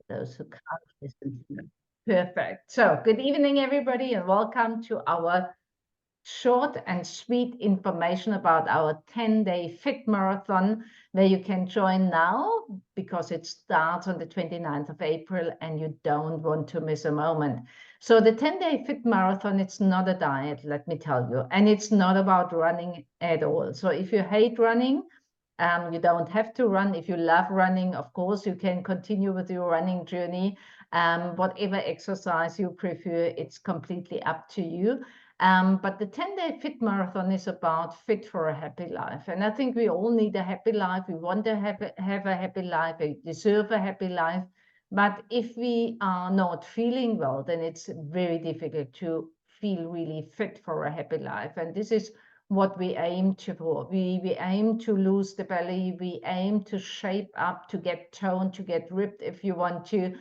those who can't listen to them. Perfect. So good evening, everybody, and welcome to our short and sweet information about our 10-day fit marathon, where you can join now because it starts on the 29th of April and you don't want to miss a moment. So the 10-day fit marathon, it's not a diet, let me tell you, and it's not about running at all. So if you hate running, you don't have to run. If you love running, of course, you can continue with your running journey. Whatever exercise you prefer, it's completely up to you. But the 10-day fit marathon is about fit for a happy life. And I think we all need a happy life. We want to have a happy life. We deserve a happy life. But if we are not feeling well, then it's very difficult to feel really fit for a happy life. And this is what we aim to for. We aim to lose the belly. We aim to shape up, to get toned, to get ripped if you want to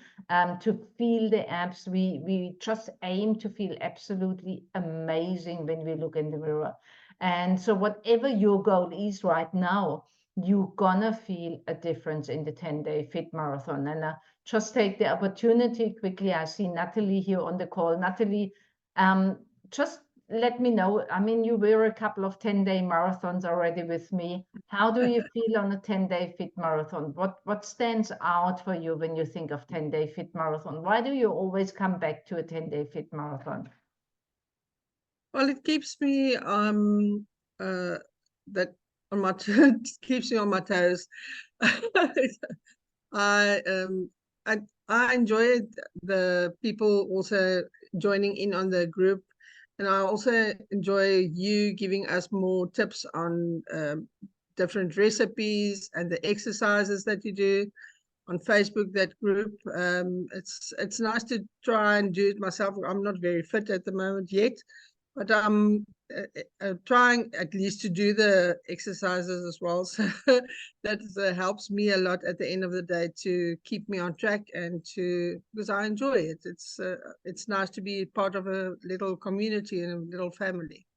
feel the abs. We just aim to feel absolutely amazing when we look in the mirror. And so whatever your goal is right now, you're gonna feel a difference in the 10-day fit marathon. And just take the opportunity quickly. I see Natalie here on the call. Natalie, just let me know. I mean, you were a couple of 10-day marathons already with me. How do you feel on a 10-day fit marathon? What stands out for you when you think of 10-day fit marathon? Why do you always come back to a 10-day fit marathon? Well, it keeps me that on my it keeps me on my toes. I I enjoy the people also joining in on the group, and I also enjoy you giving us more tips on different recipes and the exercises that you do on Facebook. That group, it's nice to try and do it myself. I'm not very fit at the moment yet, but I'm trying at least to do the exercises as well. So that helps me a lot at the end of the day to keep me on track and because I enjoy it. It's nice to be part of a little community and a little family.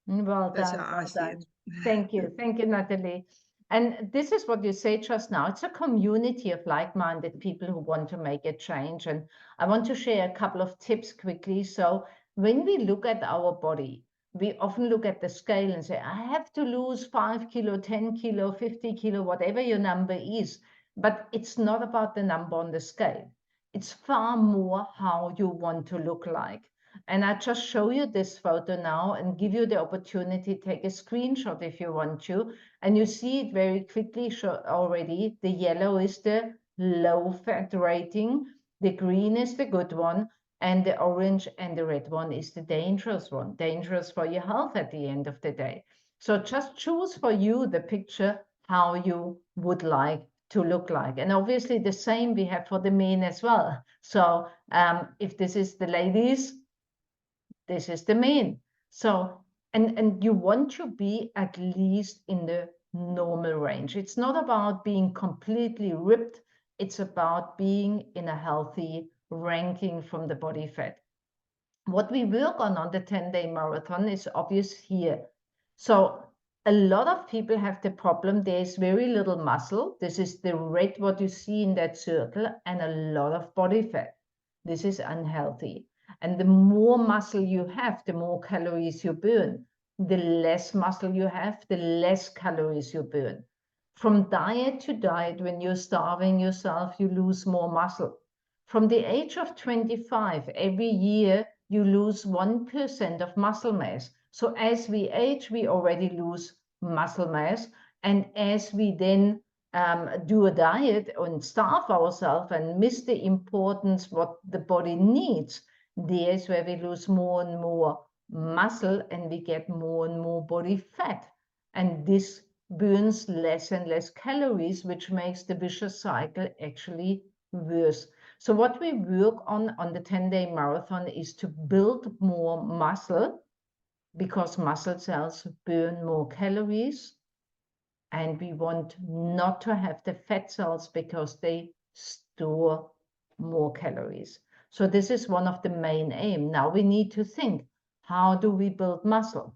Well That's done, how I well see done. it. Thank you, Natalie. And this is what you say just now. It's a community of like-minded people who want to make a change. And I want to share a couple of tips quickly. So when we look at our body, we often look at the scale and say, I have to lose 5 kilo, 10 kilo, 50 kilo, whatever your number is. But it's not about the number on the scale. It's far more how you want to look like. And I just show you this photo now and give you the opportunity, take a screenshot if you want to. And you see it very quickly already. The yellow is the low fat rating. The green is the good one. And the orange and the red one is the dangerous one, dangerous for your health at the end of the day. So just choose for you the picture how you would like to look like. And obviously the same we have for the men as well. So if this is the ladies, this is the mean. So, and you want to be at least in the normal range. It's not about being completely ripped. It's about being in a healthy ranking from the body fat. What we work on the 10-day marathon is obvious here. So a lot of people have the problem. There's very little muscle. This is the red, what you see in that circle, and a lot of body fat. This is unhealthy. And the more muscle you have, the more calories you burn. The less muscle you have, the less calories you burn. From diet to diet, when you're starving yourself, you lose more muscle. From the age of 25, every year, you lose 1% of muscle mass. So as we age, we already lose muscle mass. And as we then do a diet and starve ourselves and miss the importance what the body needs, there's where we lose more and more muscle and we get more and more body fat. And this burns less and less calories, which makes the vicious cycle actually worse. So what we work on the 10-day marathon is to build more muscle because muscle cells burn more calories. And we want not to have the fat cells because they store more calories. So this is one of the main aim. Now we need to think, how do we build muscle?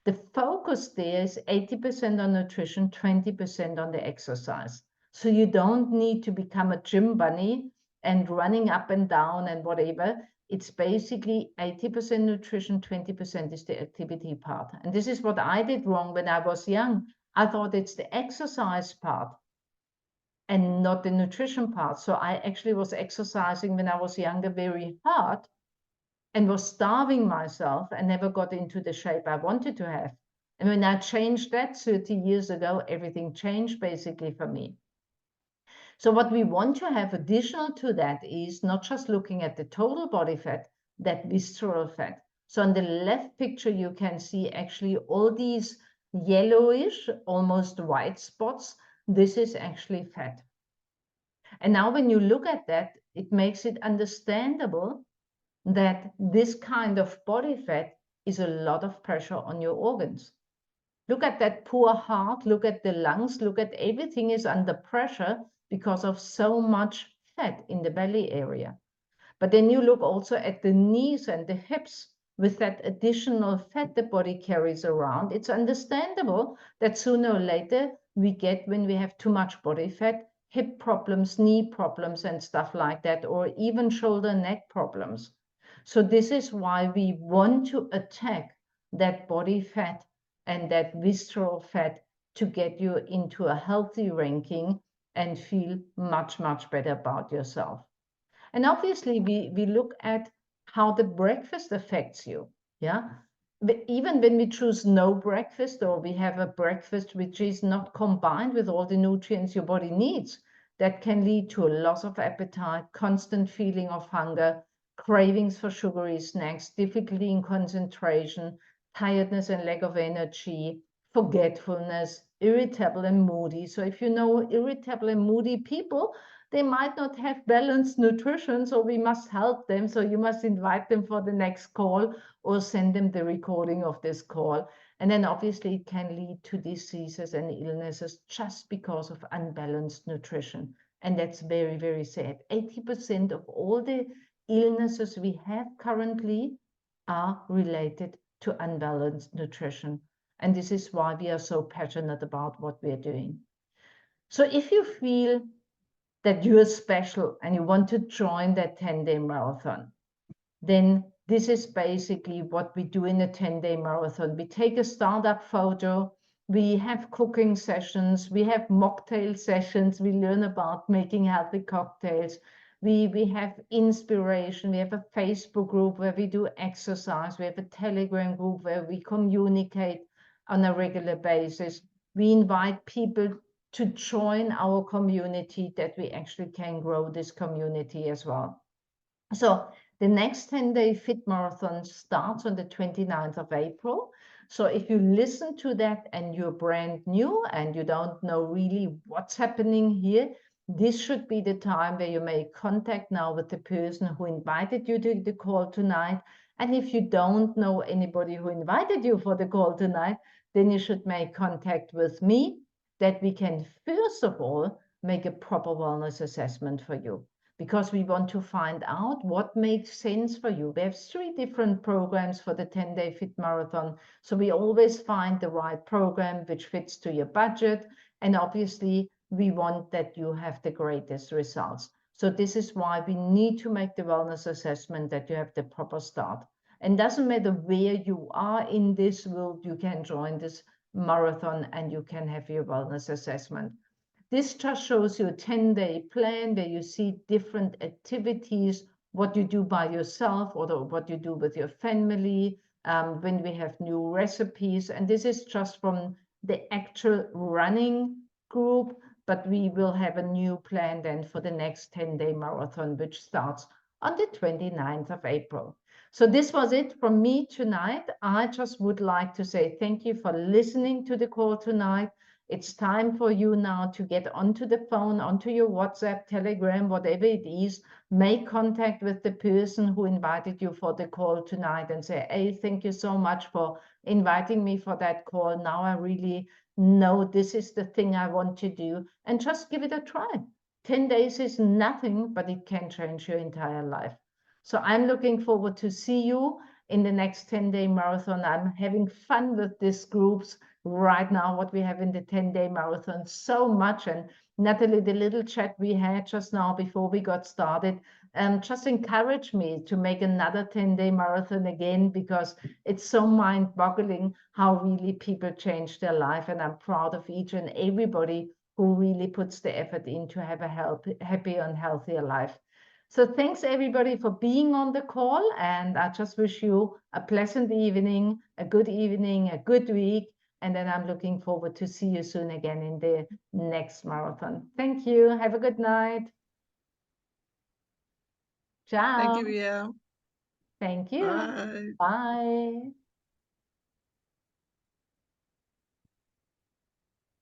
The focus there is 80% on nutrition, 20% on the exercise. So you don't need to become a gym bunny and running up and down and whatever. It's basically 80% nutrition, 20% is the activity part. And this is what I did wrong when I was young. I thought it's the exercise part and not the nutrition part. So I actually was exercising when I was younger very hard and was starving myself and never got into the shape I wanted to have. And when I changed that 30 years ago, everything changed basically for me. So what we want to have additional to that is not just looking at the total body fat, that visceral fat. So on the left picture, you can see actually all these yellowish, almost white spots. This is actually fat. And now when you look at that, it makes it understandable that this kind of body fat is a lot of pressure on your organs. Look at that poor heart, look at the lungs, look at everything is under pressure because of so much fat in the belly area. But then you look also at the knees and the hips with that additional fat the body carries around. It's understandable that sooner or later we get, when we have too much body fat, hip problems, knee problems, and stuff like that, or even shoulder neck problems. So this is why we want to attack that body fat and that visceral fat to get you into a healthy ranking and feel much, much better about yourself. And obviously, we look at how the breakfast affects you. Yeah. But even when we choose no breakfast, or we have a breakfast which is not combined with all the nutrients your body needs, that can lead to a loss of appetite, constant feeling of hunger, cravings for sugary snacks, difficulty in concentration, tiredness and lack of energy, forgetfulness, irritable and moody. So if you know irritable and moody people, they might not have balanced nutrition, so we must help them. So you must invite them for the next call or send them the recording of this call. And then obviously it can lead to diseases and illnesses just because of unbalanced nutrition. And that's very, very sad. 80% of all the illnesses we have currently are related to unbalanced nutrition. And this is why we are so passionate about what we're doing. So if you feel that you are special and you want to join that 10-day marathon, then this is basically what we do in a 10-day marathon. We take a startup photo, we have cooking sessions, we have mocktail sessions, we learn about making healthy cocktails, we have inspiration, we have a Facebook group where we do exercise, we have a Telegram group where we communicate on a regular basis. We invite people to join our community, that we actually can grow this community as well. So the next 10-day Fit Marathon starts on the 29th of April. So if you listen to that and you're brand new and you don't know really what's happening here, this should be the time where you make contact now with the person who invited you to the call tonight. And if you don't know anybody who invited you for the call tonight, then you should make contact with me, that we can first of all make a proper wellness assessment for you, because we want to find out what makes sense for you. We have 3 different programs for the 10-day Fit Marathon. So we always find the right program which fits to your budget. And obviously, we want that you have the greatest results. So this is why we need to make the wellness assessment, that you have the proper start. And doesn't matter where you are in this world, you can join this marathon and you can have your wellness assessment. This just shows you a 10-day plan where you see different activities, what you do by yourself or what you do with your family, when we have new recipes. And this is just from the actual running group, but we will have a new plan then for the next 10-day marathon, which starts on the 29th of April. So this was it from me tonight. I just would like to say thank you for listening to the call tonight. It's time for you now to get onto the phone, onto your WhatsApp, Telegram, whatever it is. Make contact with the person who invited you for the call tonight and say, hey, thank you so much for inviting me for that call. Now I really know this is the thing I want to do, and just give it a try. 10 days is nothing, but it can change your entire life. So I'm looking forward to see you in the next 10-day marathon. I'm having fun with these groups right now, what we have in the 10-day marathon, so much. And Natalie, the little chat we had just now before we got started, just encouraged me to make another 10-day marathon again, because it's so mind-boggling how really people change their life. And I'm proud of each and everybody who really puts the effort in to have a happy and healthier life. So thanks everybody for being on the call, and I just wish you a pleasant evening, a good week, and then I'm looking forward to see you soon again in the next marathon. Thank you. Have a good night. Ciao. Thank you, Ria. Thank you. Bye. Bye.